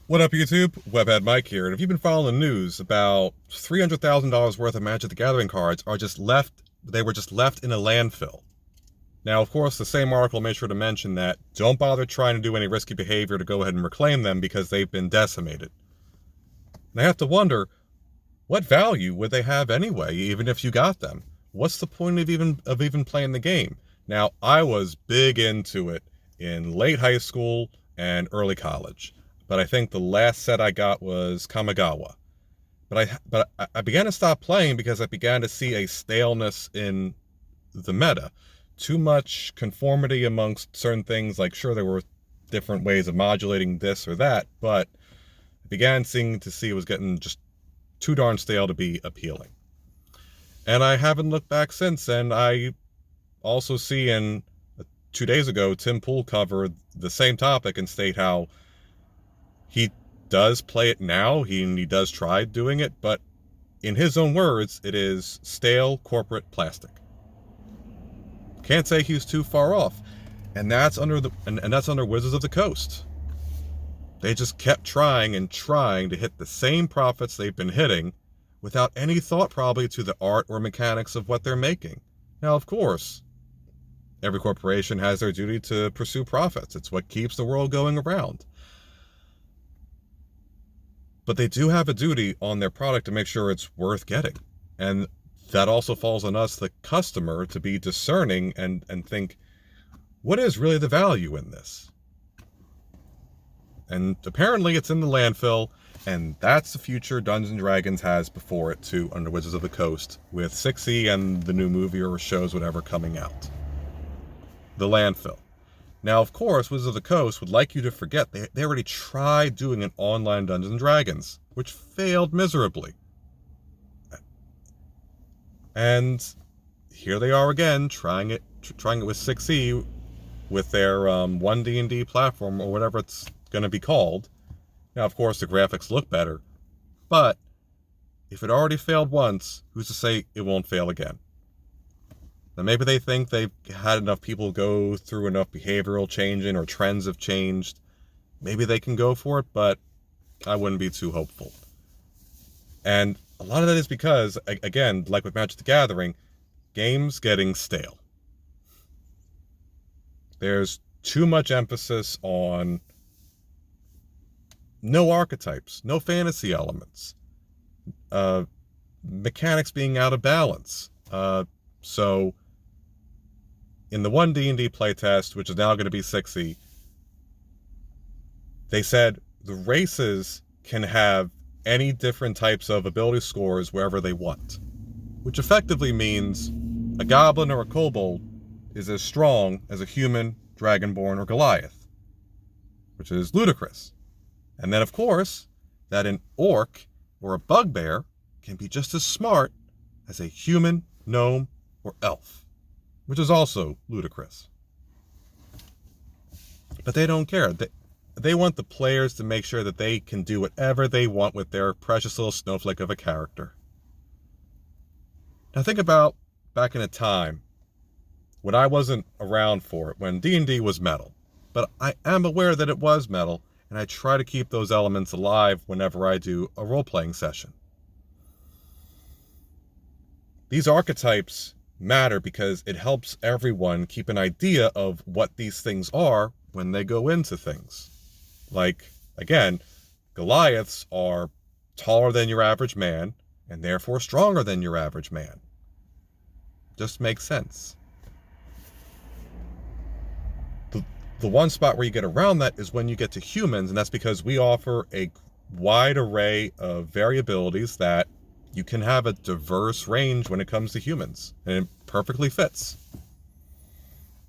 What up, YouTube? Webhead Mike here, and if you've been following the news, about $300,000 worth of Magic the Gathering cards are just left, they were just left in a landfill. Now, of course, the same article made sure to mention that don't bother trying to do any risky behavior to go ahead and reclaim them because they've been decimated. And I have to wonder, what value would they have anyway, even if you got them? What's the point of even playing the game? Now, I was big into it in late high school and early college, but I think the last set I got was Kamigawa. But I began to stop playing because I began to see a staleness in the meta. Too much conformity amongst certain things, like sure there were different ways of modulating this or that, but I began seeing to see it was getting just too darn stale to be appealing. And I haven't looked back since, and I also see in 2 days ago, Tim Pool covered the same topic and state how he does play it now, he does try doing it, but in his own words, it is stale corporate plastic. Can't say he's too far off. And that's under Wizards of the Coast. They just kept trying and trying to hit the same profits they've been hitting without any thought probably to the art or mechanics of what they're making. Now, of course, every corporation has their duty to pursue profits. It's what keeps the world going around. But they do have a duty on their product to make sure it's worth getting. And that also falls on us, the customer, to be discerning and think, what is really the value in this? And apparently it's in the landfill, and that's the future Dungeons & Dragons has before it too under Wizards of the Coast, with 6e and the new movie or shows, whatever, coming out. The landfill. Now, of course, Wizards of the Coast would like you to forget they already tried doing an online Dungeons & Dragons, which failed miserably. And here they are again, trying it with 6e, with their 1D&D platform, or whatever it's going to be called. Now, of course, the graphics look better, but if it already failed once, who's to say it won't fail again? Now, maybe they think they've had enough people go through enough behavioral changing, or trends have changed. Maybe they can go for it, but I wouldn't be too hopeful. And a lot of that is because, again, like with Magic the Gathering, games getting stale. There's too much emphasis on no archetypes, no fantasy elements, mechanics being out of balance. So in the 1D&D playtest, which is now going to be 6e, they said the races can have any different types of ability scores wherever they want, which effectively means a goblin or a kobold is as strong as a human, dragonborn, or Goliath, which is ludicrous. And then, of course, that an orc or a bugbear can be just as smart as a human, gnome, or elf, which is also ludicrous. But they don't care. They want the players to make sure that they can do whatever they want with their precious little snowflake of a character. Now think about back in a time when I wasn't around for it, when D&D was metal. But I am aware that it was metal, and I try to keep those elements alive whenever I do a role-playing session. These archetypes matter because it helps everyone keep an idea of what these things are when they go into things. Like, again, Goliaths are taller than your average man, and therefore stronger than your average man. Just makes sense. The one spot where you get around that is when you get to humans, and that's because we offer a wide array of variabilities that you can have a diverse range when it comes to humans, and it perfectly fits.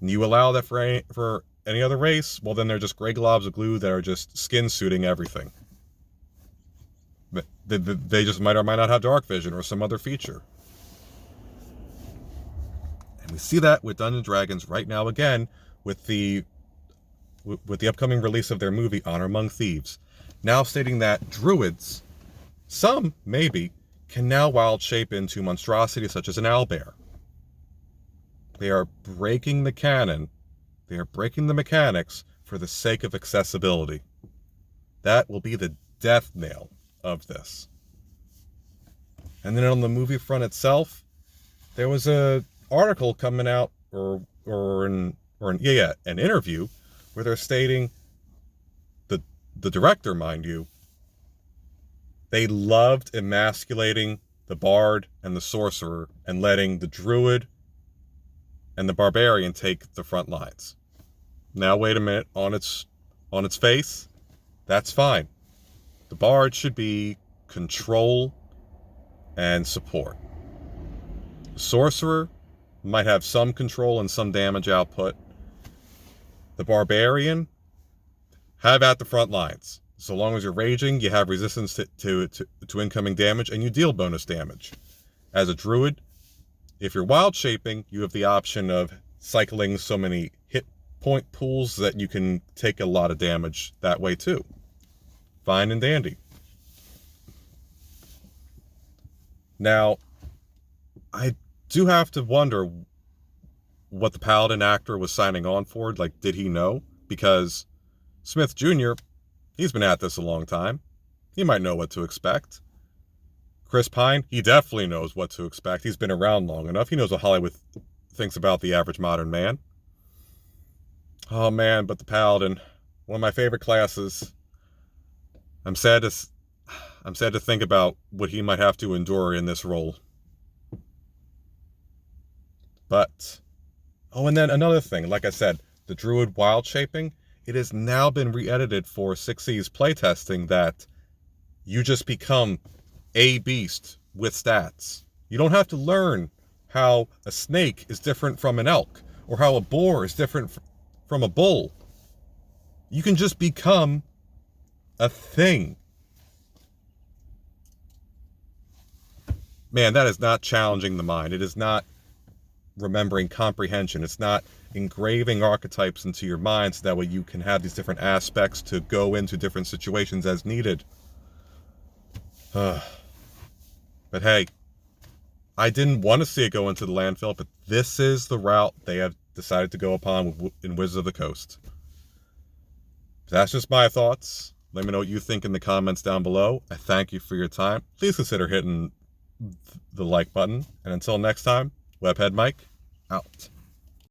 And you allow that for any other race, well, then they're just gray globs of glue that are just skin suiting everything. They just might or might not have dark vision or some other feature. And we see that with Dungeons & Dragons right now again with the upcoming release of their movie Honor Among Thieves, now stating that druids, some maybe, can now wild shape into monstrosities such as an owlbear. They are breaking the canon. They are breaking the mechanics for the sake of accessibility. That will be the death knell of this. And then on the movie front itself, there was a article coming out, an interview where they're stating the director, mind you, they loved emasculating the bard and the sorcerer and letting the druid and the barbarian take the front lines. Now wait a minute, on its face, that's fine. The bard should be control and support. The sorcerer might have some control and some damage output. The barbarian, have at the front lines. So long as you're raging, you have resistance to incoming damage, and you deal bonus damage. As a druid, if you're wild shaping, you have the option of cycling so many hit point pools that you can take a lot of damage that way too. Fine and dandy. Now, I do have to wonder what the Paladin actor was signing on for. Like, did he know? Because Smith Jr., he's been at this a long time. He might know what to expect. Chris Pine, he definitely knows what to expect. He's been around long enough. He knows what Hollywood thinks about the average modern man. Oh man, but the Paladin, one of my favorite classes. I'm sad to think about what he might have to endure in this role. But, and then another thing, like I said, the Druid wild shaping, it has now been re-edited for 6E's playtesting that you just become a beast with stats. You don't have to learn how a snake is different from an elk or how a boar is different from a bull. You can just become a thing. Man, that is not challenging the mind. It is not remembering comprehension. It's not engraving archetypes into your mind so that way you can have these different aspects to go into different situations as needed. But hey, I didn't want to see it go into the landfill, but this is the route they have decided to go upon in Wizards of the Coast. That's just my thoughts. Let me know what you think in the comments down below. I thank you for your time. Please consider hitting the like button. And until next time, Webhead Mike, out.